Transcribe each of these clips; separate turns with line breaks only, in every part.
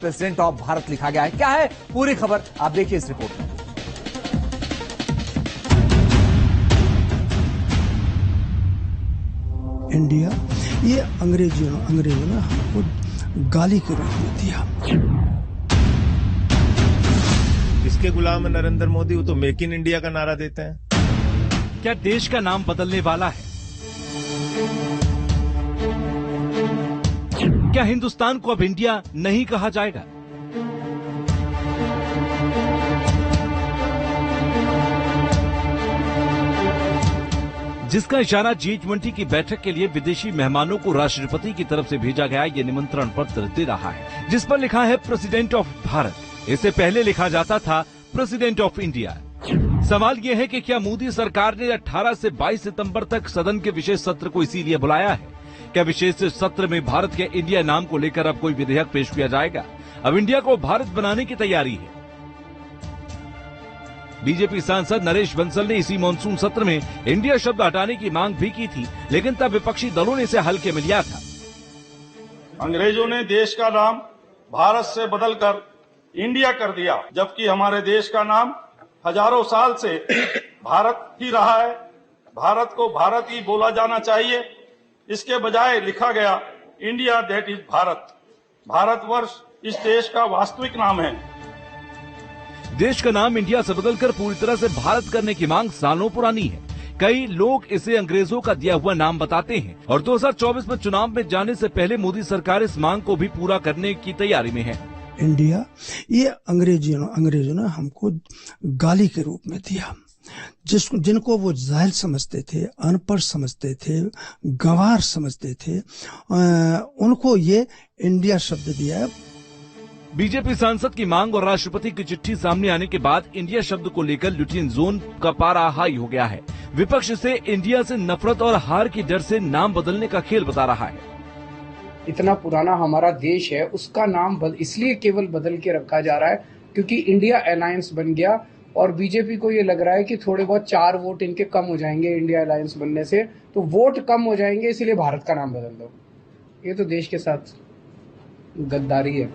President of Bharat लिखा गया है। क्या है पूरी खबर, आप देखिए इस रिपोर्ट में।
इंडिया ये अंग्रेजों ने हमको गाली के रूप में दिया।
इसके गुलाम नरेंद्र मोदी, वो तो मेक इन इंडिया का नारा देते हैं।
क्या देश का नाम बदलने वाला है? क्या हिंदुस्तान को अब इंडिया नहीं कहा जाएगा? जिसका इशारा G20 की बैठक के लिए विदेशी मेहमानों को राष्ट्रपति की तरफ से भेजा गया ये निमंत्रण पत्र दे रहा है, जिस पर लिखा है प्रेसिडेंट ऑफ भारत। इससे पहले लिखा जाता था प्रेसिडेंट ऑफ इंडिया। सवाल ये है कि क्या मोदी सरकार ने 18 से 22 सितंबर तक सदन के विशेष सत्र को इसीलिए बुलाया है? क्या विशेष सत्र में भारत के इंडिया नाम को लेकर अब कोई विधेयक पेश किया जाएगा? अब इंडिया को भारत बनाने की तैयारी है। बीजेपी सांसद नरेश बंसल ने इसी मॉनसून सत्र में इंडिया शब्द हटाने की मांग भी की थी, लेकिन तब विपक्षी दलों ने इसे हल्के में लिया था।
अंग्रेजों ने देश का नाम भारत से बदलकर इंडिया कर दिया, जबकि हमारे देश का नाम हजारों साल से भारत ही रहा है। भारत को भारत ही बोला जाना चाहिए, इसके बजाय लिखा गया India that is Bharat. Bharatvarsh इस देश का वास्तविक नाम है।
देश का नाम इंडिया से बदलकर पूरी तरह से भारत करने की मांग सालों पुरानी है। कई लोग इसे अंग्रेजों का दिया हुआ नाम बताते हैं और 2024 में चुनाव में जाने से पहले मोदी सरकार इस मांग को भी पूरा करने की तैयारी में है।
इंडिया ये अंग्रेजों ने हमको गाली के रूप में दिया, जिनको वो जाहिल समझते थे, अनपढ़ समझते थे, गंवार समझते थे, उनको ये इंडिया शब्द दिया है।
बीजेपी सांसद की मांग और राष्ट्रपति की चिट्ठी सामने आने के बाद इंडिया शब्द को लेकर लुटियन जोन का पारा हाई हो गया है। विपक्ष इसे इंडिया से नफरत और हार की डर से नाम बदलने का खेल बता रहा है।
इतना पुराना हमारा देश है, उसका नाम इसलिए केवल बदल के रखा जा रहा है क्योंकि इंडिया अलायंस बन गया और बीजेपी को ये लग रहा है कि थोड़े बहुत 4 वोट इनके कम हो जाएंगे इंडिया अलायंस बनने से, तो वोट कम हो जाएंगे, इसलिए भारत का नाम बदल दो। ये तो देश के साथ गद्दारी है।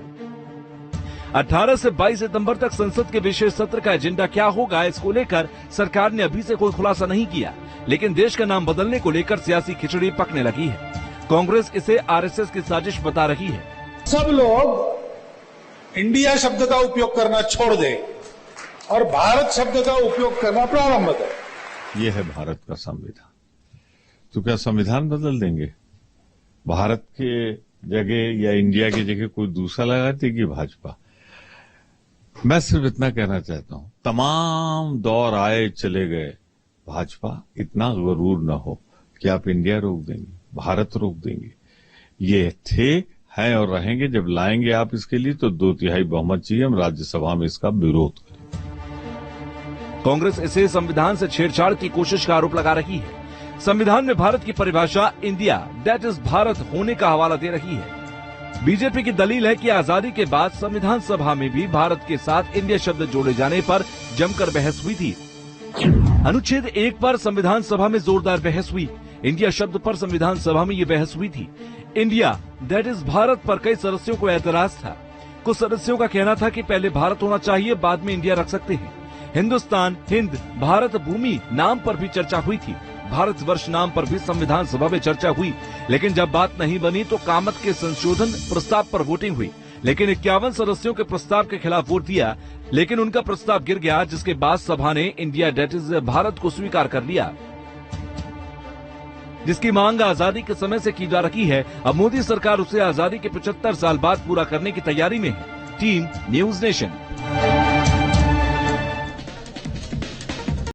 18 से 22 सितंबर तक संसद के विशेष सत्र का एजेंडा क्या होगा, इसको लेकर सरकार ने अभी से कोई खुलासा नहीं किया, लेकिन देश का नाम बदलने को लेकर सियासी खिचड़ी पकने लगी है। कांग्रेस इसे आरएसएस की साजिश बता रही है।
सब लोग इंडिया शब्द का उपयोग करना छोड़ दें और भारत शब्द का उपयोग करना प्रारंभ करें।
ये है भारत का संविधान। तो क्या संविधान बदल देंगे? भारत के जगह या इंडिया की जगह कोई दूसरा लगा देगी भाजपा? मैं सिर्फ इतना कहना चाहता हूं, तमाम दौर आए चले गए, भाजपा इतना गरूर न हो कि आप इंडिया रोक देंगे, भारत रोक देंगे। ये थे, हैं और रहेंगे। जब लाएंगे आप इसके लिए तो 2/3 बहुमत चाहिए, हम राज्यसभा में इसका विरोध करें।
कांग्रेस इसे संविधान से छेड़छाड़ की कोशिश का आरोप लगा रही है। संविधान में भारत की परिभाषा इंडिया दैट इज भारत होने का हवाला दे रही है। बीजेपी की दलील है कि आजादी के बाद संविधान सभा में भी भारत के साथ इंडिया शब्द जोड़े जाने पर जमकर बहस हुई थी। अनुच्छेद 1 पर संविधान सभा में जोरदार बहस हुई। इंडिया शब्द पर संविधान सभा में ये बहस हुई थी। इंडिया दैट इज भारत पर कई सदस्यों को एतराज था। कुछ सदस्यों का कहना था कि पहले भारत होना चाहिए, बाद में इंडिया रख सकते हैं। हिंदुस्तान, हिंद, भारत भूमि नाम पर भी चर्चा हुई थी। भारतवर्ष नाम पर भी संविधान सभा में चर्चा हुई, लेकिन जब बात नहीं बनी तो कामत के संशोधन प्रस्ताव पर वोटिंग हुई, लेकिन 51 सदस्यों के प्रस्ताव के खिलाफ वोट दिया, लेकिन उनका प्रस्ताव गिर गया, जिसके बाद सभा ने इंडिया दैट इज भारत को स्वीकार कर लिया, जिसकी मांग आजादी के समय से की जा रही है। अब मोदी सरकार उसे आजादी के 75 साल बाद पूरा करने की तैयारी में है। Team news nation.